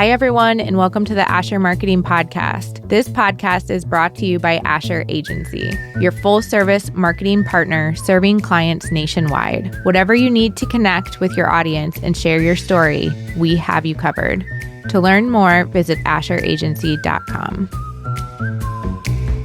Hi, everyone, and welcome to the Asher Marketing Podcast. This podcast is brought to you by Asher Agency, your full-service marketing partner serving clients nationwide. Whatever you need to connect with your audience and share your story, we have you covered. To learn more, visit asheragency.com.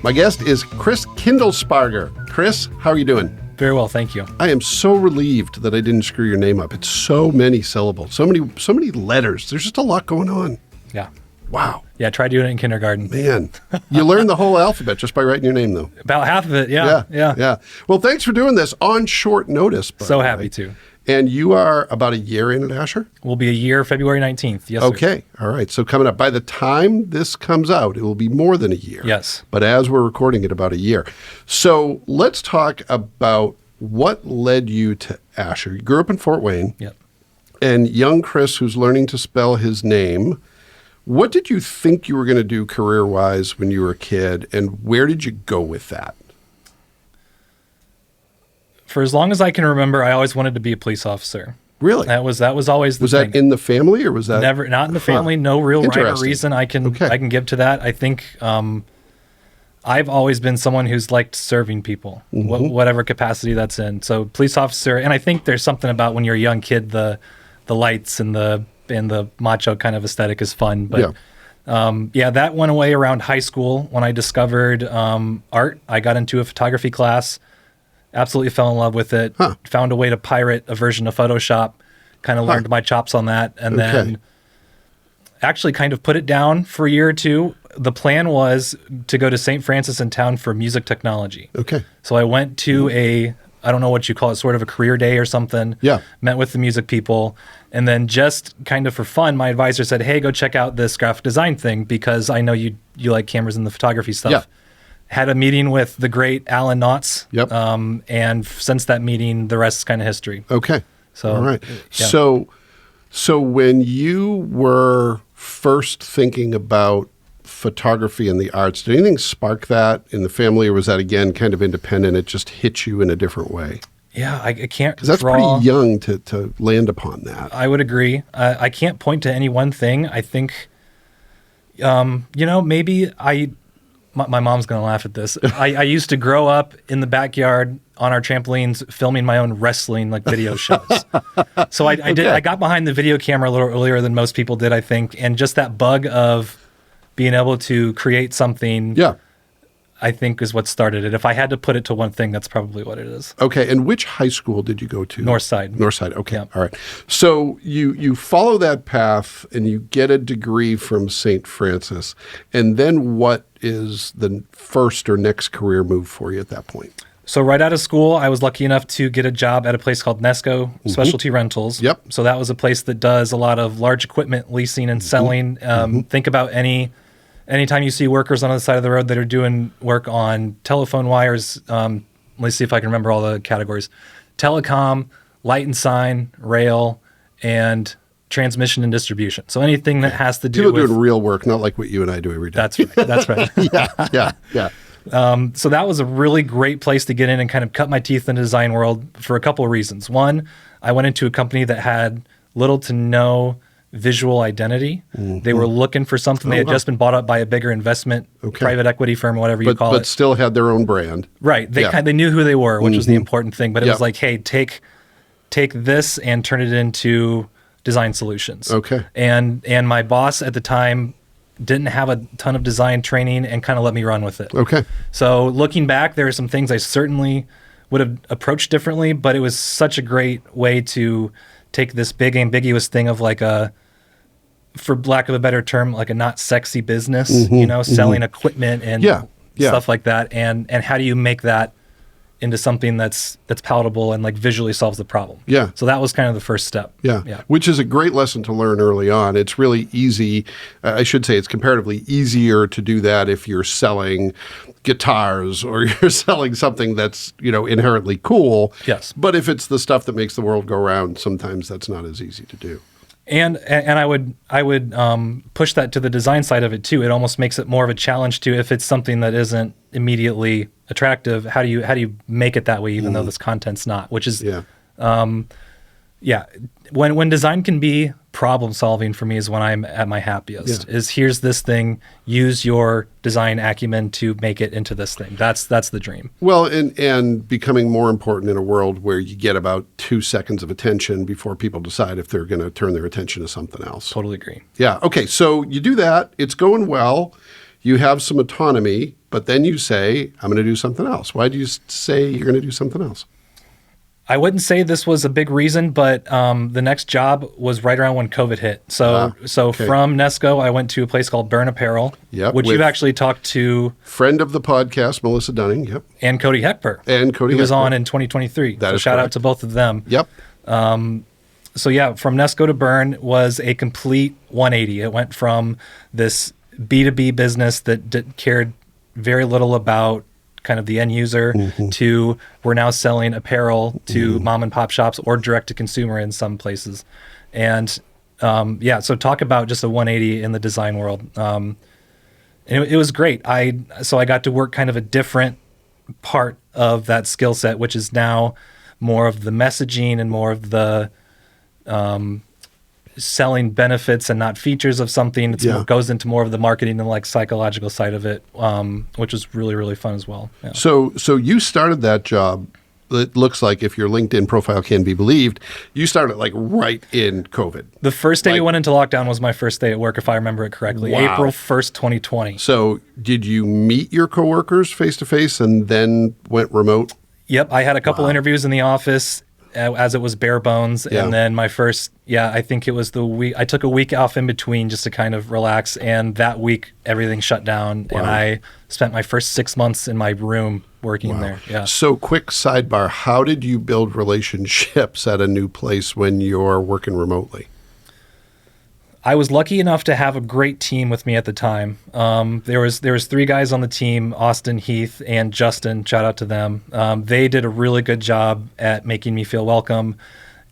My guest is Chris Kindlesparger. Chris, how are you doing? Very well, thank you. I am so relieved that I didn't screw your name up. It's so many syllables, so many letters. There's just a lot going on. Yeah. Wow. Yeah, I tried doing it in kindergarten. Man, you learned the whole alphabet just by writing your name, though. About half of it, yeah. Well, thanks for doing this on short notice. So happy to. And you are about a year in at Asher? We'll be a year February 19th. Yes, sir. Okay. All right. So coming up, by the time this comes out, it will be more than a year. Yes. But as we're recording it, about a year. So let's talk about what led you to Asher. You grew up in Fort Wayne. Yep. And young Chris, who's learning to spell his name, what did you think you were going to do career-wise when you were a kid, and where did you go with that? For as long as I can remember, I always wanted to be a police officer. Really? That was always the Was thing. that in the family, or was that Never, not in the family. No real rhyme or Interesting. reason I can give to that. I think I've always been someone who's liked serving people, whatever capacity that's in. So police officer, and I think there's something about when you're a young kid, the lights and the macho kind of aesthetic is fun. But that went away around high school when I discovered art. I got into a photography class. Absolutely fell in love with it. Found a way to pirate a version of Photoshop. Kind of learned my chops on that, and then actually kind of put it down for a year or two. The plan was to go to St. Francis in town for music technology. Okay. So I went to I don't know what you call it, sort of a career day or something. Yeah. Met with the music people, and then just kind of for fun, my advisor said, "Hey, go check out this graphic design thing because I know you like cameras and the photography stuff." Yeah. Had a meeting with the great Alan Knotts. Yep. And since that meeting, the rest is kind of history. Okay. So, all right. Yeah. So when you were first thinking about photography and the arts, did anything spark that in the family, or was that, again, kind of independent? It just hit you in a different way? Yeah, I can't. Because that's pretty young to land upon that. I would agree. I can't point to any one thing. I think, maybe my mom's going to laugh at this. I used to grow up in the backyard on our trampolines filming my own wrestling video shows. So I got behind the video camera a little earlier than most people did, I think. And just that bug of being able to create something, I think is what started it. If I had to put it to one thing, that's probably what it is. Okay. And which high school did you go to? Northside. Northside. Okay. Yeah. All right. So you follow that path and you get a degree from St. Francis. And then what is the first or next career move for you at that point? So right out of school, I was lucky enough to get a job at a place called Nesco Specialty Rentals. Yep. So that was a place that does a lot of large equipment leasing and selling. Think about anytime you see workers on the side of the road that are doing work on telephone wires. Let's see if I can remember all the categories: telecom, light and sign, rail, and transmission and distribution. So anything that has to do People with doing real work, not like what you and I do every day. That's right. That's right. Yeah. So that was a really great place to get in and kind of cut my teeth in the design world for a couple of reasons. One, I went into a company that had little to no visual identity. They were looking for something. They had just been bought up by a bigger investment, private equity firm, whatever you call it. But still had their own brand. Right. They knew who they were, which was the important thing. But it was like, hey, take this and turn it into design solutions. Okay. And my boss at the time didn't have a ton of design training and kind of let me run with it. Okay. So looking back, there are some things I certainly would have approached differently, but it was such a great way to take this big ambiguous thing of for lack of a better term, like a not sexy business, selling equipment and stuff like that. And how do you make that into something that's palatable and visually solves the problem? Yeah. So that was kind of the first step. Yeah. Which is a great lesson to learn early on. It's really easy. I should say it's comparatively easier to do that if you're selling guitars or you're selling something that's, inherently cool. Yes. But if it's the stuff that makes the world go round, sometimes that's not as easy to do. And I would push that to the design side of it too. It almost makes it more of a challenge to, if it's something that isn't immediately attractive, how do you make it that way, even though this content's not? Which is, when design can be problem solving for me is when I'm at my happiest. Is here's this thing, use your design acumen to make it into this thing. That's the dream. Well, and becoming more important in a world where you get about 2 seconds of attention before people decide if they're going to turn their attention to something else. Totally agree. Yeah. Okay. So you do that. It's going well. You have some autonomy, but then you say, I'm going to do something else. Why do you say you're going to do something else? I wouldn't say this was a big reason, but the next job was right around when COVID hit. So from Nesco, I went to a place called Burn Apparel, which you've actually talked to. Friend of the podcast, Melissa Dunning, yep. And Cody Heckper. Who was on in 2023. So shout out to both of them. Yep. So yeah, from Nesco to Burn was a complete 180. It went from this B2B business that cared very little about kind of the end user to we're now selling apparel to mom and pop shops or direct to consumer in some places. And so talk about just a 180 in the design world. And it was great. So I got to work kind of a different part of that skill set, which is now more of the messaging and more of the selling benefits and not features of something. It goes into more of the marketing and like psychological side of it, which is really, really fun as well. Yeah. So you started that job. It looks like, if your LinkedIn profile can be believed, you started like right in COVID. The first day we went into lockdown was my first day at work, if I remember it correctly. Wow. April 1st, 2020. So did you meet your coworkers face to face and then went remote? Yep. I had a couple interviews in the office as it was bare bones. And then my first, I think it was the week, I took a week off in between just to kind of relax. And that week, everything shut down. And I spent my first 6 months in my room working there. Yeah. So quick sidebar, how did you build relationships at a new place when you're working remotely? I was lucky enough to have a great team with me at the time. There was 3 guys on the team, Austin, Heath, and Justin. Shout out to them. They did a really good job at making me feel welcome.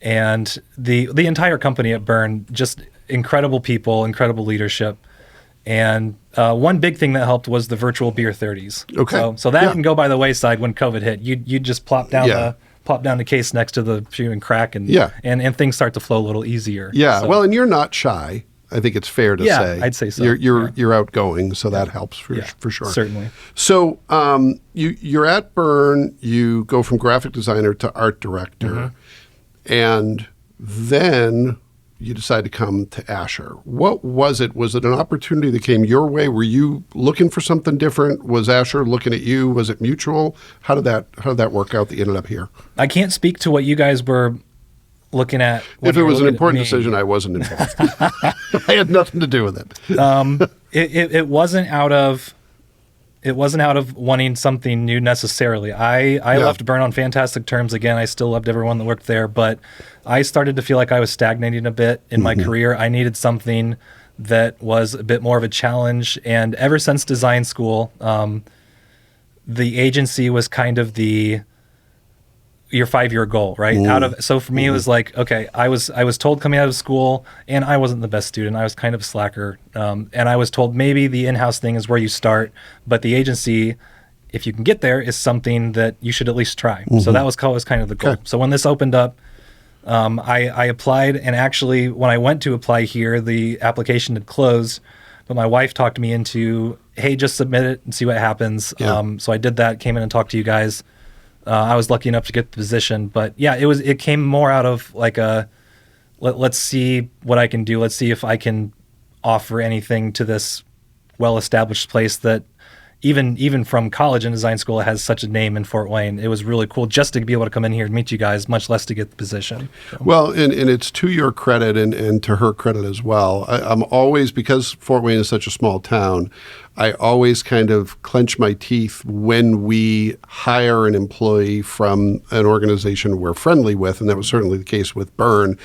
And the entire company at Burn, just incredible people, incredible leadership. And one big thing that helped was the virtual beer 30s. Okay. So that didn't go by the wayside when COVID hit. You'd just plop down the case next to the shoe and crack, and things start to flow a little easier. Yeah. So. Well, and you're not shy. I think it's fair to say. Yeah, I'd say so. You're outgoing, so that helps for sure. Certainly. So you're at Burn. You go from graphic designer to art director, and then you decide to come to Asher. What was it? Was it an opportunity that came your way? Were you looking for something different? Was Asher looking at you? Was it mutual? How did that work out that you ended up here? I can't speak to what you guys were looking at. If it was an important decision, I wasn't involved. I had nothing to do with it. It wasn't out of wanting something new necessarily. I left Burn on fantastic terms. Again, I still loved everyone that worked there, but I started to feel like I was stagnating a bit in my career. I needed something that was a bit more of a challenge. And ever since design school, the agency was kind of your 5-year goal, right? So for me, it was like, okay, I was told coming out of school, and I wasn't the best student. I was kind of a slacker. And I was told maybe the in-house thing is where you start, but the agency, if you can get there, is something that you should at least try. So that was kind of the goal. Okay. So when this opened up, I applied, and actually when I went to apply here, the application had closed, but my wife talked me into, hey, just submit it and see what happens. Yeah. So I did that, came in and talked to you guys. I was lucky enough to get the position, but it came more out of like let's see what I can do. Let's see if I can offer anything to this well-established place that even from college and design school, it has such a name in Fort Wayne. It was really cool just to be able to come in here and meet you guys, much less to get the position. So. Well, and it's to your credit and to her credit as well. I'm always, because Fort Wayne is such a small town, I always kind of clench my teeth when we hire an employee from an organization we're friendly with, and that was certainly the case with Burn.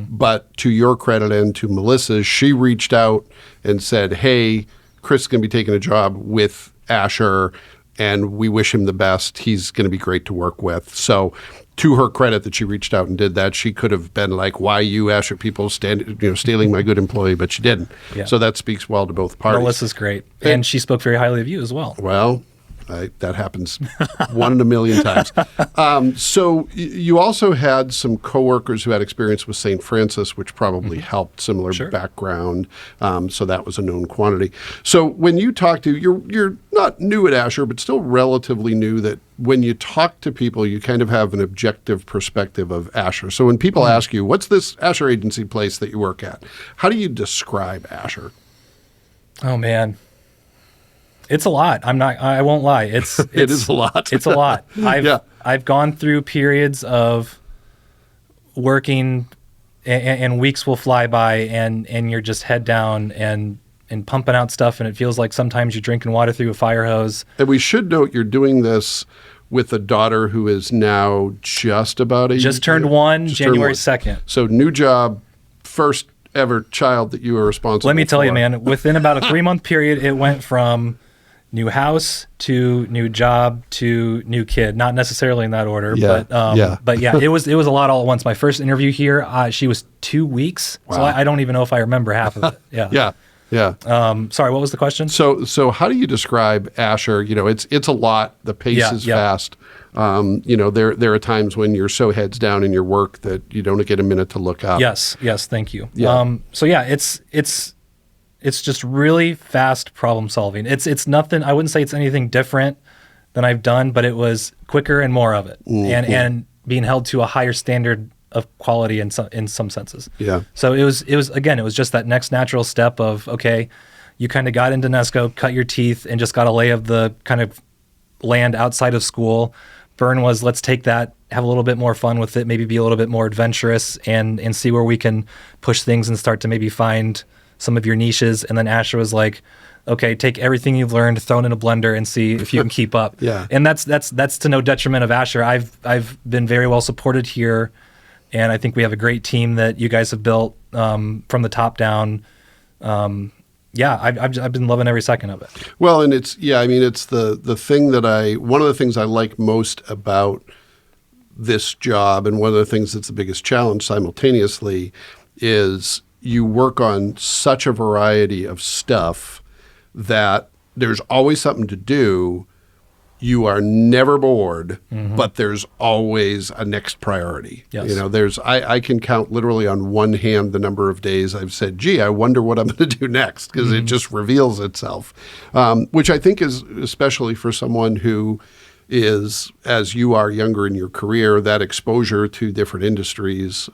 But to your credit and to Melissa's, she reached out and said, hey, Chris is going to be taking a job with Asher, and we wish him the best. He's going to be great to work with. So to her credit that she reached out and did that. She could have been like, why you Asher people stealing my good employee, but she didn't. Yeah. So that speaks well to both parties. Melissa's great. And she spoke very highly of you as well. Well, That happens 1 in a million times. So you also had some coworkers who had experience with St. Francis, which probably helped, similar background. So that was a known quantity. So when you talk to, you're not new at Asher, but still relatively new, that when you talk to people, you kind of have an objective perspective of Asher. So when people ask you, what's this Asher agency place that you work at? How do you describe Asher? Oh, man. It's a lot. I won't lie. It is a lot. It's a lot. I've gone through periods of working and weeks will fly by and you're just head down and pumping out stuff, and it feels like sometimes you're drinking water through a fire hose. And we should note you're doing this with a daughter who is now just about turned one, January 2nd. So new job, first ever child that you were responsible for. Let me tell you, man, within about a 3-month period, it went from new house to new job to new kid. Not necessarily in that order, but yeah, it was a lot all at once. My first interview here, she was 2 weeks, so I don't even know if I remember half of it. Yeah. Sorry, what was the question? So how do you describe Asher? It's a lot. The pace is fast. There are times when you're so heads down in your work that you don't get a minute to look up. Yes, thank you. Yeah. It's just really fast problem solving. It's nothing. I wouldn't say it's anything different than I've done, but it was quicker and more of it, and being held to a higher standard of quality in some senses. Yeah. So it was just that next natural step of, okay, you kind of got into Nesco, cut your teeth, and just got a lay of the kind of land outside of school. Vern was, let's take that, have a little bit more fun with it, maybe be a little bit more adventurous and see where we can push things and start to maybe find some of your niches. And then Asher was like, okay, take everything you've learned, throw it in a blender and see if you can keep up. Yeah. And that's to no detriment of Asher. I've been very well supported here. And I think we have a great team that you guys have built from the top down. I've been loving every second of it. Well, and it's the thing that one of the things I like most about this job, and one of the things that's the biggest challenge simultaneously, is you work on such a variety of stuff that there's always something to do. You are never bored, but there's always a next priority. Yes. I can count literally on one hand the number of days I've said, gee, I wonder what I'm going to do next, because it just reveals itself, which I think is, especially for someone who is, as you are, younger in your career, that exposure to different industries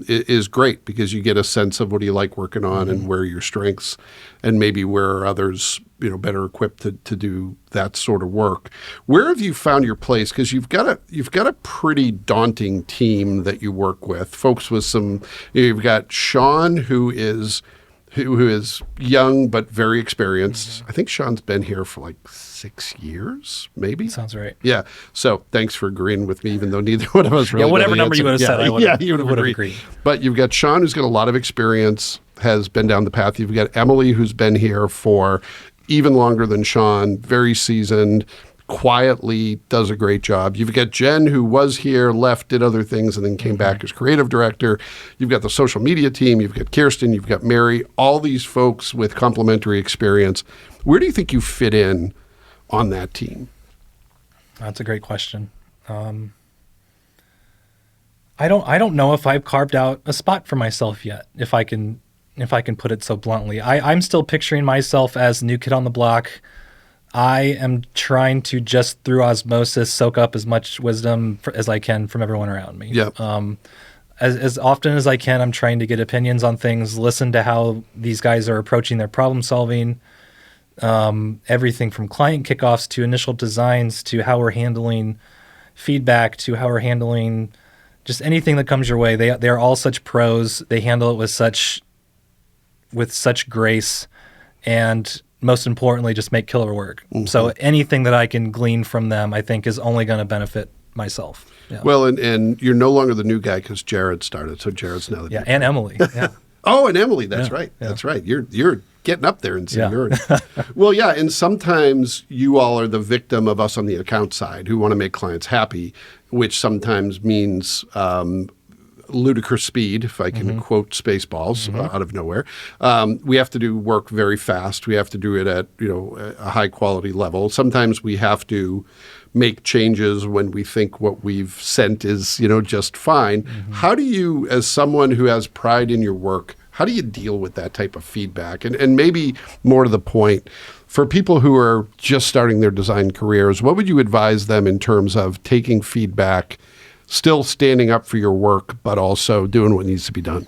is great, because you get a sense of what do you like working on and where are your strengths, and maybe where are others better equipped to do that sort of work. Where have you found your place? Because you've got a pretty daunting team that you work with. Folks with some, you've got Sean, who is young but very experienced. I think Sean's been here for like 6 years, maybe. Sounds right. Yeah. So thanks for agreeing with me, even though neither one of us really. Yeah, whatever number you would have said, I would have agreed. But you've got Sean, who's got a lot of experience, has been down the path. You've got Emily, who's been here for even longer than Sean, very seasoned, quietly does a great job. You've got Jen, who was here, left, did other things, and then came back as creative director. You've got the social media team. You've got Kirsten. You've got Mary. All these folks with complementary experience. Where do you think you fit in on that team? That's a great question. I don't know if I've carved out a spot for myself yet, if I can put it so bluntly. I'm still picturing myself as the new kid on the block. I am trying to just through osmosis soak up as much wisdom as I can from everyone around me. Yep. As often as I can, I'm trying to get opinions on things, listen to how these guys are approaching their problem solving, everything from client kickoffs to initial designs to how we're handling feedback to how we're handling just anything that comes your way. They are all such pros. They handle it with such grace, and most importantly, just make killer work. So anything that I can glean from them, I think, is only going to benefit myself. Yeah. Well, and you're no longer the new guy because Jared started. So Jared's now the new guy. And Emily. Yeah. Oh, and Emily. That's right. Yeah. That's right. You're getting up there in seniority. Well, yeah, and sometimes you all are the victim of us on the account side who want to make clients happy, which sometimes means ludicrous speed, if I can quote Spaceballs out of nowhere. We have to do work very fast. We have to do it at a high quality level. Sometimes we have to make changes when we think what we've sent is just fine. How do you, as someone who has pride in your work, how do you deal with that type of feedback? And maybe more to the point, for people who are just starting their design careers, what would you advise them in terms of taking feedback, still standing up for your work, but also doing what needs to be done?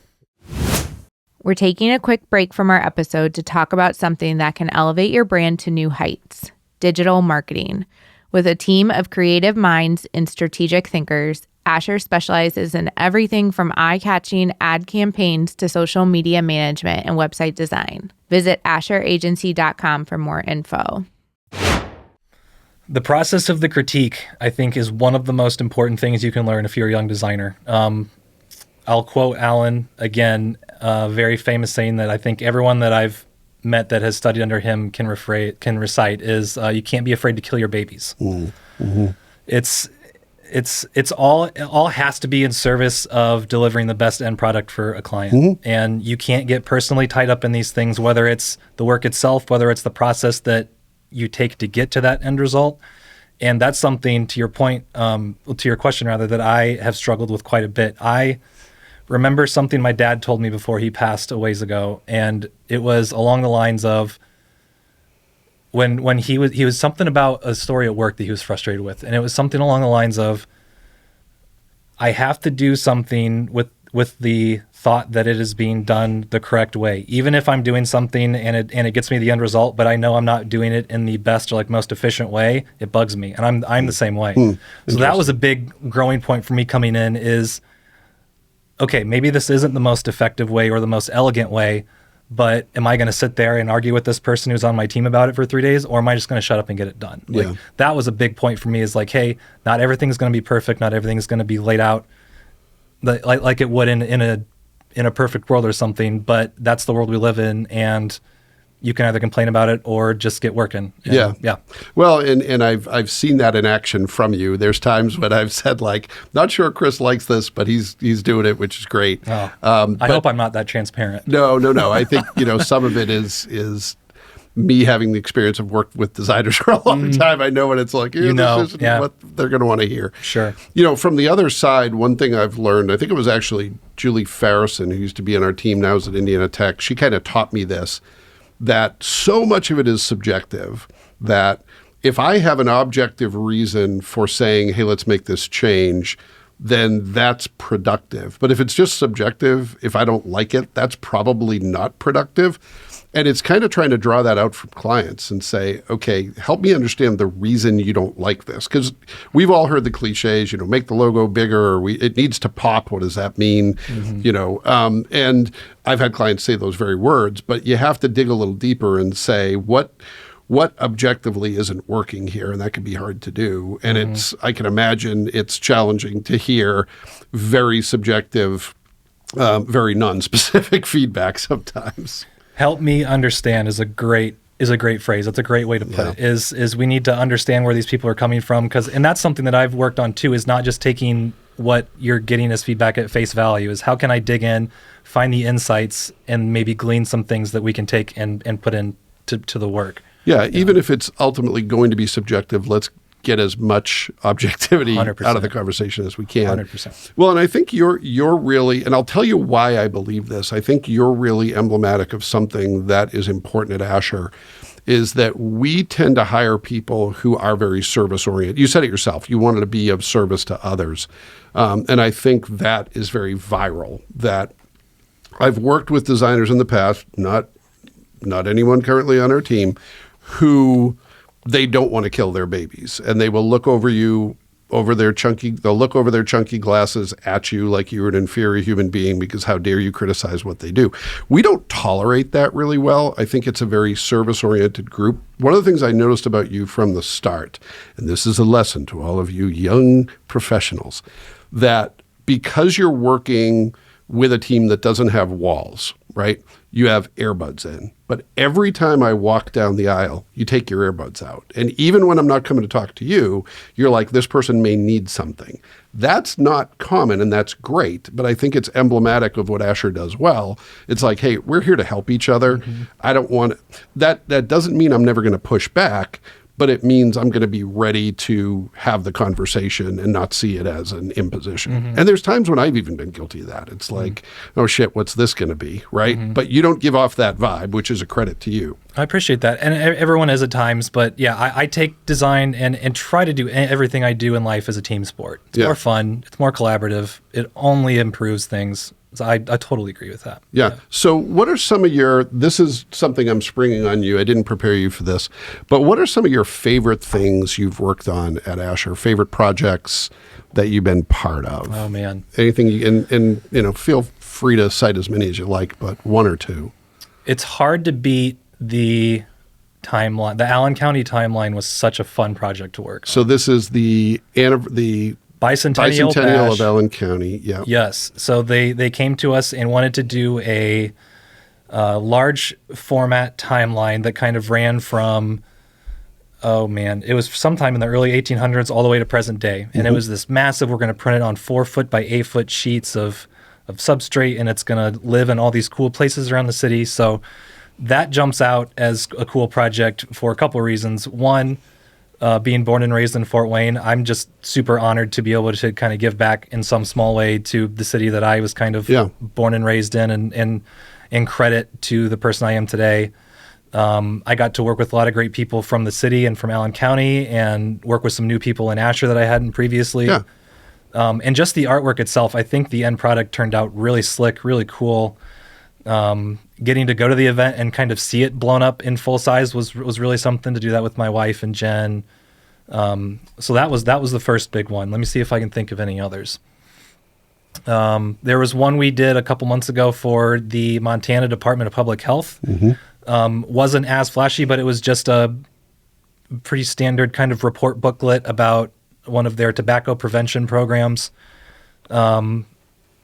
We're taking a quick break from our episode to talk about something that can elevate your brand to new heights: digital marketing. With a team of creative minds and strategic thinkers, Asher specializes in everything from eye-catching ad campaigns to social media management and website design. Visit AsherAgency.com for more info. The process of the critique, I think, is one of the most important things you can learn if you're a young designer. I'll quote Alan again, a very famous saying that I think everyone that I've met that has studied under him can recite is, you can't be afraid to kill your babies. It all has to be in service of delivering the best end product for a client. And you can't get personally tied up in these things, whether it's the work itself, whether it's the process that you take to get to that end result. And that's something, to your point, to your question rather, that I have struggled with quite a bit. I remember something my dad told me before he passed a ways ago, and it was along the lines of when he was something about a story at work that he was frustrated with, and it was something along the lines of, I have to do something with the thought that it is being done the correct way, even if I'm doing something and it gets me the end result, but I know I'm not doing it in the best or most efficient way. It bugs me, and I'm the same way. So that was a big growing point for me coming in is, okay, maybe this isn't the most effective way or the most elegant way, but am I going to sit there and argue with this person who's on my team about it for 3 days, or am I just going to shut up and get it done? That was a big point for me, is hey, not everything's going to be perfect, not everything's going to be laid out like it would in a perfect world or something, but that's the world we live in, and you can either complain about it or just get working. Yeah. Well, and I've seen that in action from you. There's times when I've said not sure Chris likes this, but he's doing it, which is great. I hope I'm not that transparent. No. I think some of it is me having the experience of worked with designers for a long time. I know what it's like. This isn't what they're going to want to hear. Sure. From the other side, one thing I've learned, I think it was actually Julie Farrison, who used to be on our team, now is at Indiana Tech. She kind of taught me this, that so much of it is subjective, that if I have an objective reason for saying, hey, let's make this change, then that's productive. But if it's just subjective, if I don't like it, that's probably not productive. And it's kind of trying to draw that out from clients and say, okay, help me understand the reason you don't like this. Because we've all heard the cliches, make the logo bigger, or it needs to pop. What does that mean? And I've had clients say those very words, but you have to dig a little deeper and say, what objectively isn't working here? And that can be hard to do. And I can imagine it's challenging to hear very subjective, very non-specific feedback sometimes. Help me understand is a great phrase. That's a great way to put it. Is we need to understand where these people are coming from, and that's something that I've worked on too, is not just taking what you're getting as feedback at face value, is how can I dig in, find the insights, and maybe glean some things that we can take and put into the work. Yeah, even if it's ultimately going to be subjective, let's get as much objectivity 100%. Out of the conversation as we can. 100%. Well, and I think you're really, and I'll tell you why I believe this, I think you're really emblematic of something that is important at Asher, is that we tend to hire people who are very service-oriented. You said it yourself. You wanted to be of service to others. And I think that is very viral, that I've worked with designers in the past, not anyone currently on our team, who they don't want to kill their babies, and they will look over you they'll look over their chunky glasses at you like you're an inferior human being, because how dare you criticize what they do. We don't tolerate that really well. I think it's a very service-oriented group. One of the things I noticed about you from the start, and this is a lesson to all of you young professionals, that because you're working with a team that doesn't have walls, right? you have earbuds in. But every time I walk down the aisle, you take your earbuds out. And even when I'm not coming to talk to you, you're like, this person may need something. That's not common, and that's great. But I think it's emblematic of what Asher does well. It's like, hey, we're here to help each other. I don't want that. That doesn't mean I'm never going to push back, but it means I'm going to be ready to have the conversation and not see it as an imposition. And there's times when I've even been guilty of that. It's like, oh shit, what's this going to be, right? But you don't give off that vibe, which is a credit to you. I appreciate that. And everyone is at times, but yeah, I take design and try to do everything I do in life as a team sport. It's more fun. It's more collaborative. It only improves things. So I totally agree with that. Yeah. So what are some of this is something I'm springing on you. I didn't prepare you for this, but what are some of your favorite things you've worked on at Asher? Favorite projects that you've been part of? Oh man. Anything, and feel free to cite as many as you like, but one or two. It's hard to beat the timeline. The Allen County timeline was such a fun project to work on. So this is the Bicentennial of Allen County. Yeah. Yes. So they came to us and wanted to do a large format timeline that kind of ran from, it was sometime in the early 1800s all the way to present day. And it was this massive, we're going to print it on 4-foot by 8-foot sheets of substrate, and it's going to live in all these cool places around the city. So that jumps out as a cool project for a couple of reasons. One, being born and raised in Fort Wayne, I'm just super honored to be able to kind of give back in some small way to the city that I was kind of born and raised in, and in credit to the person I am today. I got to work with a lot of great people from the city and from Allen County, and work with some new people in Asher that I hadn't previously. Yeah. And just the artwork itself, I think the end product turned out really slick, really cool. Getting to go to the event and kind of see it blown up in full size was really something, to do that with my wife and Jen. So that was the first big one. Let me see if I can think of any others. There was one we did a couple months ago for the Montana Department of Public Health. Wasn't as flashy, but it was just a pretty standard kind of report booklet about one of their tobacco prevention programs.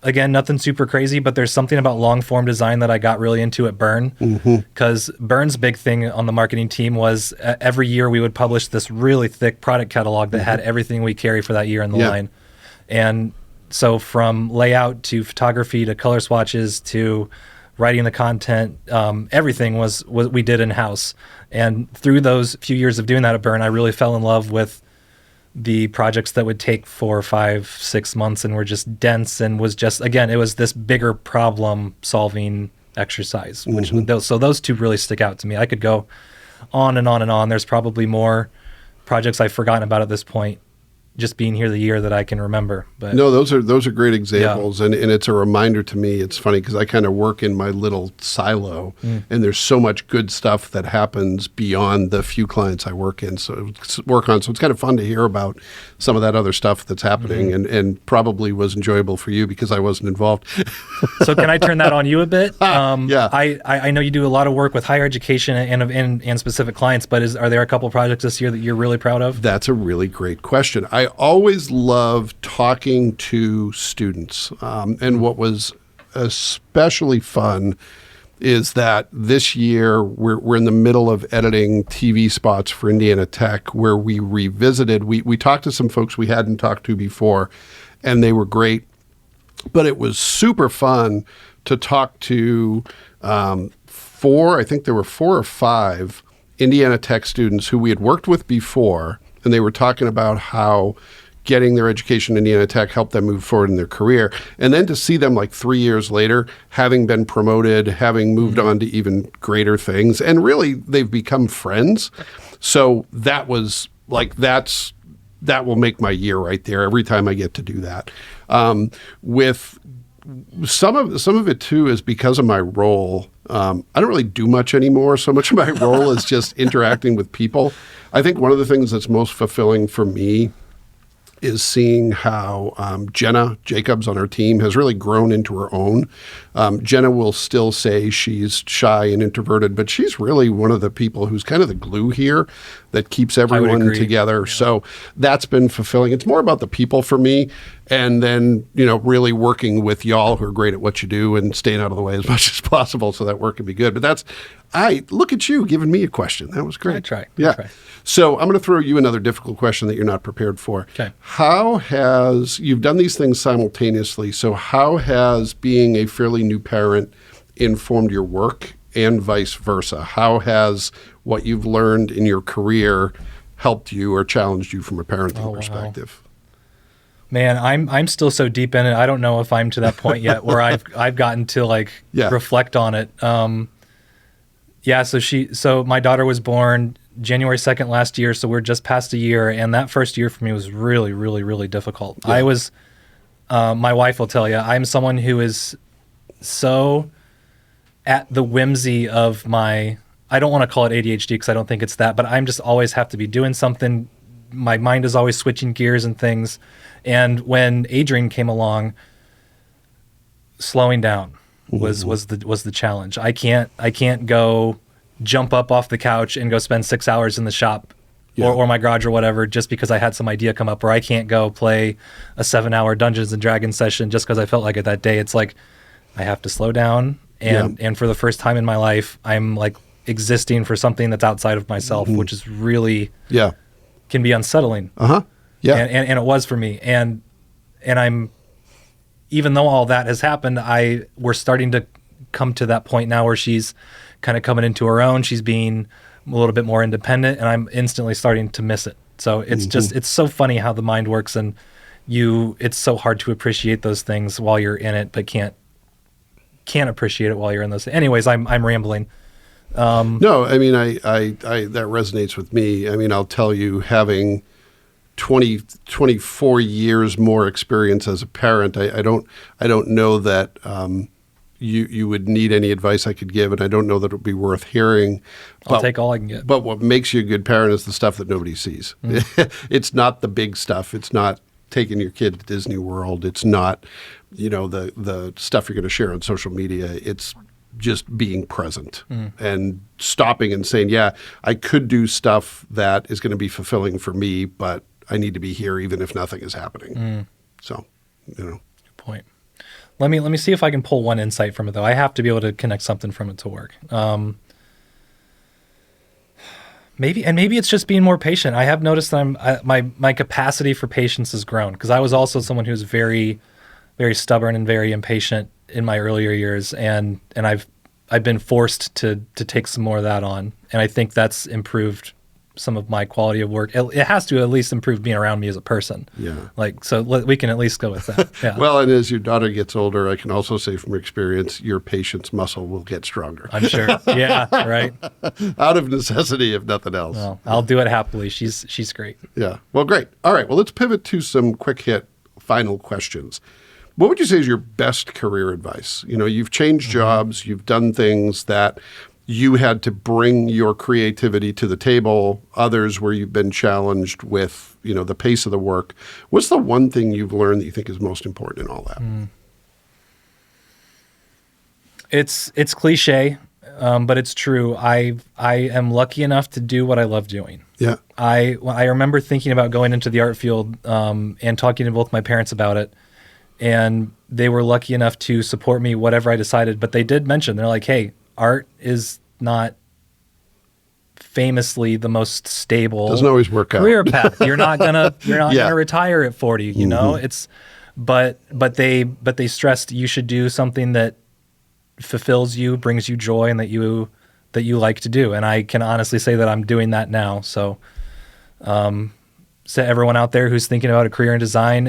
Again, nothing super crazy, but there's something about long form design that I got really into at Byrne, because Byrne's big thing on the marketing team was every year we would publish this really thick product catalog that had everything we carry for that year in the line. And so from layout to photography to color swatches to writing the content, everything was we did in-house. And through those few years of doing that at Byrne, I really fell in love with the projects that would take 4, 5, 6 months and were just dense, and was just, again, it was this bigger problem solving exercise. So those two really stick out to me. I could go on and on and on. There's probably more projects I've forgotten about at this point, just being here the year, that I can remember. But no, those are great examples, and it's a reminder to me. It's funny because I kind of work in my little silo, and there's so much good stuff that happens beyond the few clients I work on. So it's kind of fun to hear about some of that other stuff that's happening, and probably was enjoyable for you because I wasn't involved. So can I turn that on you a bit? Yeah. I know you do a lot of work with higher education and specific clients, but are there a couple projects this year that you're really proud of? That's a really great question. I always love talking to students, and what was especially fun is that this year we're in the middle of editing TV spots for Indiana Tech, where we revisited. We talked to some folks we hadn't talked to before, and they were great. But it was super fun to talk to I think there were 4 or 5 Indiana Tech students who we had worked with before, and they were talking about how getting their education in Indiana Tech helped them move forward in their career. And then to see them like 3 years later, having been promoted, having moved on to even greater things, and really they've become friends. So that was like, that will make my year right there every time I get to do that. With some of it too is because of my role. I don't really do much anymore. So much of my role is just interacting with people. I think one of the things that's most fulfilling for me is seeing how Jenna Jacobs on our team has really grown into her own. Jenna will still say she's shy and introverted, but she's really one of the people who's kind of the glue here that keeps everyone together. Yeah. So that's been fulfilling. It's more about the people for me. and then, really working with y'all who are great at what you do and staying out of the way as much as possible so that work can be good. But look at you giving me a question. That was great. I try. Yeah. So I'm going to throw you another difficult question that you're not prepared for. Okay. You've done these things simultaneously, so how has being a fairly new parent informed your work and vice versa? How has what you've learned in your career helped you or challenged you from a parenting perspective? Man, I'm still so deep in it. I don't know if I'm to that point yet where I've gotten to reflect on it. So my daughter was born January 2nd last year, so we're just past a year, and that first year for me was really, really, really difficult. Yeah. My wife will tell you, I'm someone who is so at the whimsy of I don't want to call it ADHD because I don't think it's that, but I'm just always have to be doing something. My mind is always switching gears and things. And when Adrian came along, slowing down was the challenge. I can't go jump up off the couch and go spend 6 hours in the shop or my garage or whatever just because I had some idea come up, or I can't go play a 7-hour Dungeons and Dragons session just because I felt like it that day. It's like I have to slow down, and for the first time in my life, I'm like existing for something that's outside of myself, which is really can be unsettling. Yeah. And it was for me. And I'm, even though all that has happened, we're starting to come to that point now where she's kind of coming into her own. She's being a little bit more independent, and I'm instantly starting to miss it. So it's just, it's so funny how the mind works, and it's so hard to appreciate those things while you're in it, but can't appreciate it while you're in those. Anyways, I'm rambling. No, I mean, I that resonates with me. I mean, I'll tell you, having 24 years more experience as a parent, I don't know that you would need any advice I could give, and I don't know that it would be worth hearing. I'll take all I can get. But what makes you a good parent is the stuff that nobody sees. It's not the big stuff. It's not taking your kid to Disney World. It's not, the stuff you're going to share on social media. It's just being present and stopping and saying, yeah, I could do stuff that is going to be fulfilling for me, but I need to be here even if nothing is happening. So, Good point. Let me see if I can pull one insight from it, though. I have to be able to connect something from it to work. Maybe it's just being more patient. I have noticed that my capacity for patience has grown, because I was also someone who was very, very stubborn and very impatient in my earlier years, and I've been forced to take some more of that on, and I think that's improved some of my quality of work. It has to at least improve being around me as a person. Yeah. So we can at least go with that. Yeah. Well, and as your daughter gets older, I can also say from experience, your patience muscle will get stronger. I'm sure. Yeah. Right. Out of necessity, if nothing else. Well, I'll do it happily. She's great. Yeah. Well, great. All right. Well, let's pivot to some quick hit final questions. What would you say is your best career advice? You've changed jobs, you've done things that you had to bring your creativity to the table, others where you've been challenged with, the pace of the work. What's the one thing you've learned that you think is most important in all that? It's cliche, but it's true. I am lucky enough to do what I love doing. Yeah. I remember thinking about going into the art field and talking to both my parents about it. And they were lucky enough to support me, whatever I decided. But they did mention, they're like, hey, art is not famously the most stable doesn't always work out career path. You're not gonna retire at 40, you know? It's but they stressed you should do something that fulfills you, brings you joy, and that you like to do. And I can honestly say that I'm doing that now. So everyone out there who's thinking about a career in design,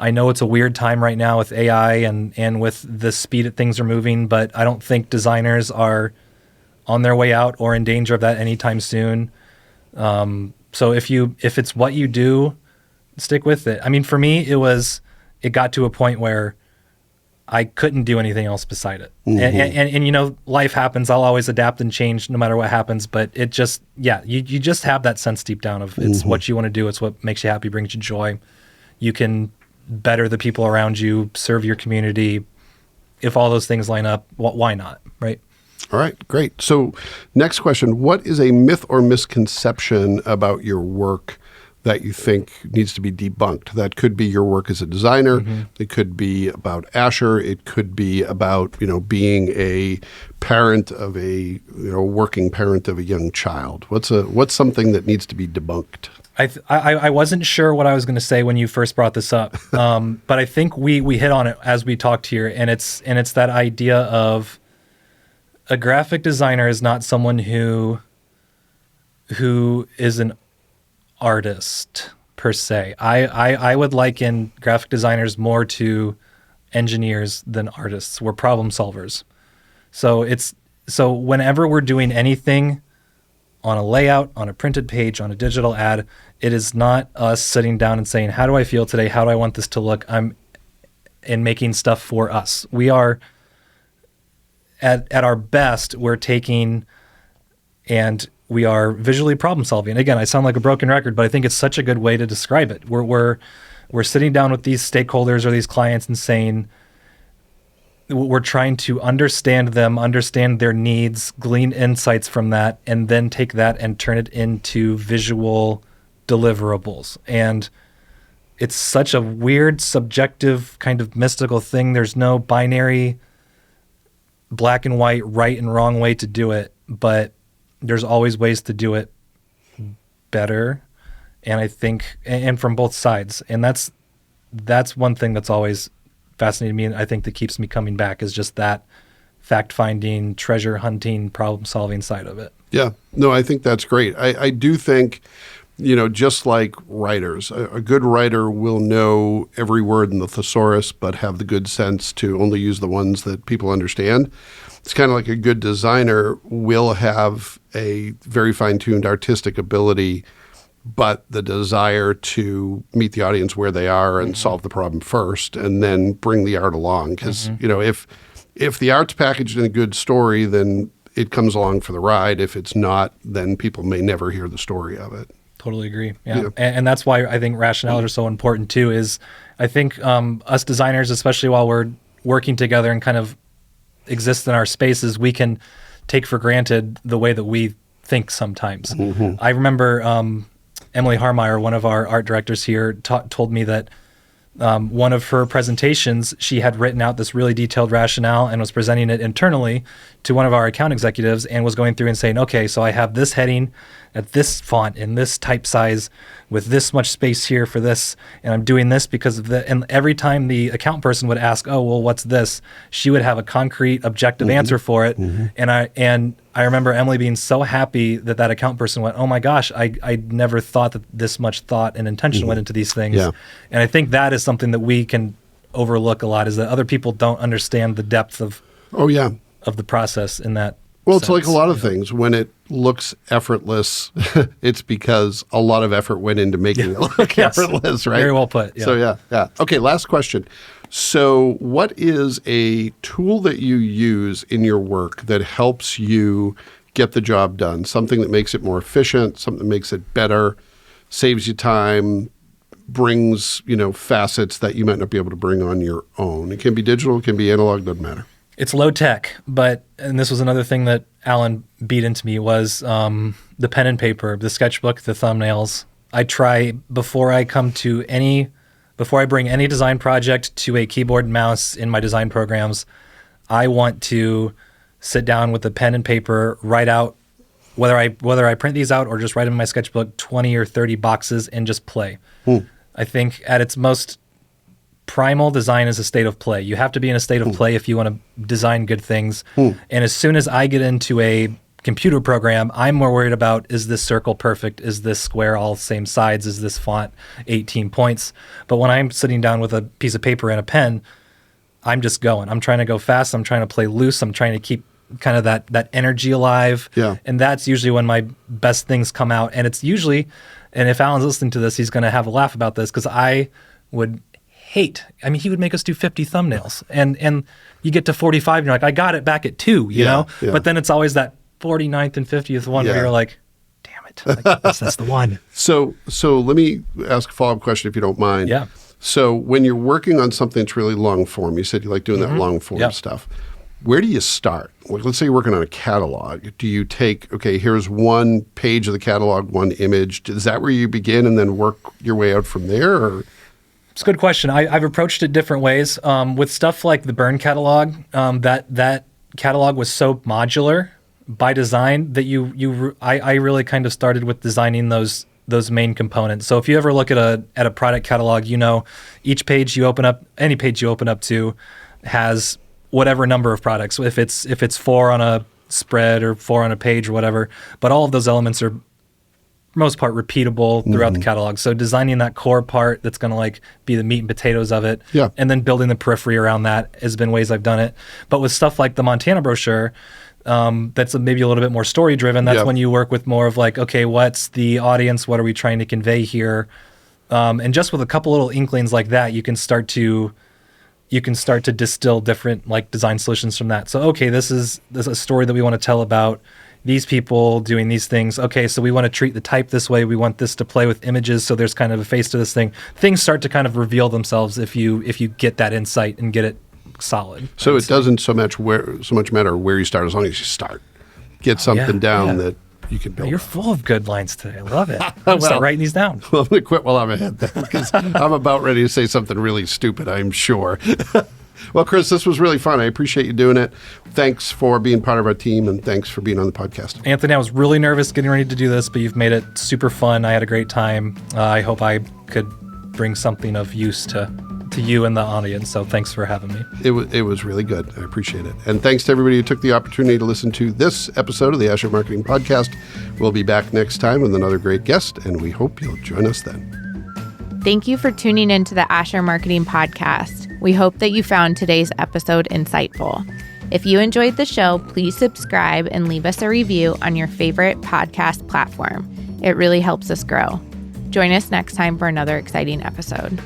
I know it's a weird time right now with AI and with the speed that things are moving, but I don't think designers are on their way out or in danger of that anytime soon. So if it's what you do, stick with it. I mean, for me, it got to a point where I couldn't do anything else beside it. And life happens. I'll always adapt and change no matter what happens, but it just, you just have that sense deep down of it's what you want to do. It's what makes you happy, brings you joy. You can better the people around you, serve your community. If all those things line up, why not, right? All right, great. So next question, what is a myth or misconception about your work that you think needs to be debunked. That could be your work as a designer. It could be about Asher. It could be about, being a parent of working parent of a young child. What's something that needs to be debunked? I wasn't sure what I was going to say when you first brought this up, but I think we hit on it as we talked here, and it's that idea of a graphic designer is not someone who is an artist per se. I would liken graphic designers more to engineers than artists. We're problem solvers. So whenever we're doing anything on a layout, on a printed page, on a digital ad, it is not us sitting down and saying, how do I feel today? How do I want this to look? I'm in making stuff for us. We are at our best, we're taking and we are visually problem solving. Again, I sound like a broken record, but I think it's such a good way to describe it. We're sitting down with these stakeholders or these clients and saying, we're trying to understand them, understand their needs, glean insights from that, and then take that and turn it into visual deliverables. And it's such a weird, subjective, kind of mystical thing. There's no binary, black and white, right and wrong way to do it, but there's always ways to do it better. And I think, and from both sides. And that's one thing that's always fascinated me, and I think that keeps me coming back, is just that fact-finding, treasure hunting, problem-solving side of it. Yeah. No, I think that's great. I do think, just like writers, a good writer will know every word in the thesaurus, but have the good sense to only use the ones that people understand. It's kind of like a good designer will have a very fine-tuned artistic ability, but the desire to meet the audience where they are and solve the problem first, and then bring the art along. Because, if the art's packaged in a good story, then it comes along for the ride. If it's not, then people may never hear the story of it. Totally agree. Yeah. And that's why I think rationales are so important too, is I think us designers, especially while we're working together and kind of exist in our spaces, we can take for granted the way that we think sometimes. I remember Emily Harmeyer, one of our art directors here, told me that one of her presentations, she had written out this really detailed rationale and was presenting it internally to one of our account executives, and was going through and saying, okay, so I have this heading at this font in this type size with this much space here for this, and I'm doing this because of that. And every time the account person would ask, oh, well, what's this? She would have a concrete, objective answer for it. And I remember Emily being so happy that account person went, oh my gosh, I never thought that this much thought and intention went into these things. Yeah. And I think that is something that we can overlook a lot, is that other people don't understand the depth of the process in that. Well, it's like a lot of things. When it looks effortless, it's because a lot of effort went into making it look effortless, right? Very well put. Yeah. So, yeah. Okay, last question. So what is a tool that you use in your work that helps you get the job done? Something that makes it more efficient, something that makes it better, saves you time, brings, facets that you might not be able to bring on your own. It can be digital, it can be analog, doesn't matter. It's low tech, and this was another thing that Alan beat into me, was the pen and paper, the sketchbook, the thumbnails. I try, before I bring any design project to a keyboard and mouse in my design programs, I want to sit down with the pen and paper, write out, whether I print these out or just write in my sketchbook, 20 or 30 boxes and just play. I think at its most primal, design is a state of play. You have to be in a state of play if you want to design good things. And as soon as I get into a computer program, I'm more worried about, is this circle perfect? Is this square all same sides? Is this font 18 points? But when I'm sitting down with a piece of paper and a pen, I'm just going. I'm trying to go fast. I'm trying to play loose. I'm trying to keep kind of that energy alive. Yeah. And that's usually when my best things come out. And it's usually, and if Alan's listening to this, he's going to have a laugh about this, because I would hate. I mean, he would make us do 50 thumbnails, and you get to 45 and you're like, I got it back at 2, you know? Yeah. But then it's always that 49th and 50th one where you're like, damn it, that's the one. So let me ask a follow-up question if you don't mind. Yeah. So when you're working on something that's really long form, you said you like doing that long form stuff. where do you start? Like, let's say you're working on a catalog. Do you take, okay, here's one page of the catalog, one image. Is that where you begin and then work your way out from there? Or? It's a good question. I've approached it different ways. With stuff like the Burn catalog, that catalog was so modular by design that I really kind of started with designing those main components. So if you ever look at a product catalog, each page you open up, any page you open up to has whatever number of products. If it's 4 on a spread or 4 on a page or whatever, but all of those elements are, for most part, repeatable throughout the catalog. So designing that core part that's going to like be the meat and potatoes of it, and then building the periphery around that has been ways I've done it. But with stuff like the Montana brochure, that's maybe a little bit more story driven. That's when you work with more of like, okay, what's the audience? What are we trying to convey here? And just with a couple little inklings like that, you can start to distill different like design solutions from that. So, okay, this is a story that we want to tell about these people doing these things. Okay, so we want to treat the type this way. We want this to play with images, so there's kind of a face to this thing. Things start to kind of reveal themselves if you get that insight and get it solid. So it doesn't so much matter where you start, as long as you start. Get something down that you can build. You're full of good lines today. I love it. I'm start writing these down. Well, I'm going to quit while I'm ahead then, because I'm about ready to say something really stupid, I'm sure. Well, Chris, this was really fun. I appreciate you doing it. Thanks for being part of our team, and thanks for being on the podcast. Anthony, I was really nervous getting ready to do this, but you've made it super fun. I had a great time. I hope I could bring something of use to you and the audience. So thanks for having me. It was really good. I appreciate it. And thanks to everybody who took the opportunity to listen to this episode of the Asher Marketing Podcast. We'll be back next time with another great guest, and we hope you'll join us then. Thank you for tuning in to the Asher Marketing Podcast. We hope that you found today's episode insightful. If you enjoyed the show, please subscribe and leave us a review on your favorite podcast platform. It really helps us grow. Join us next time for another exciting episode.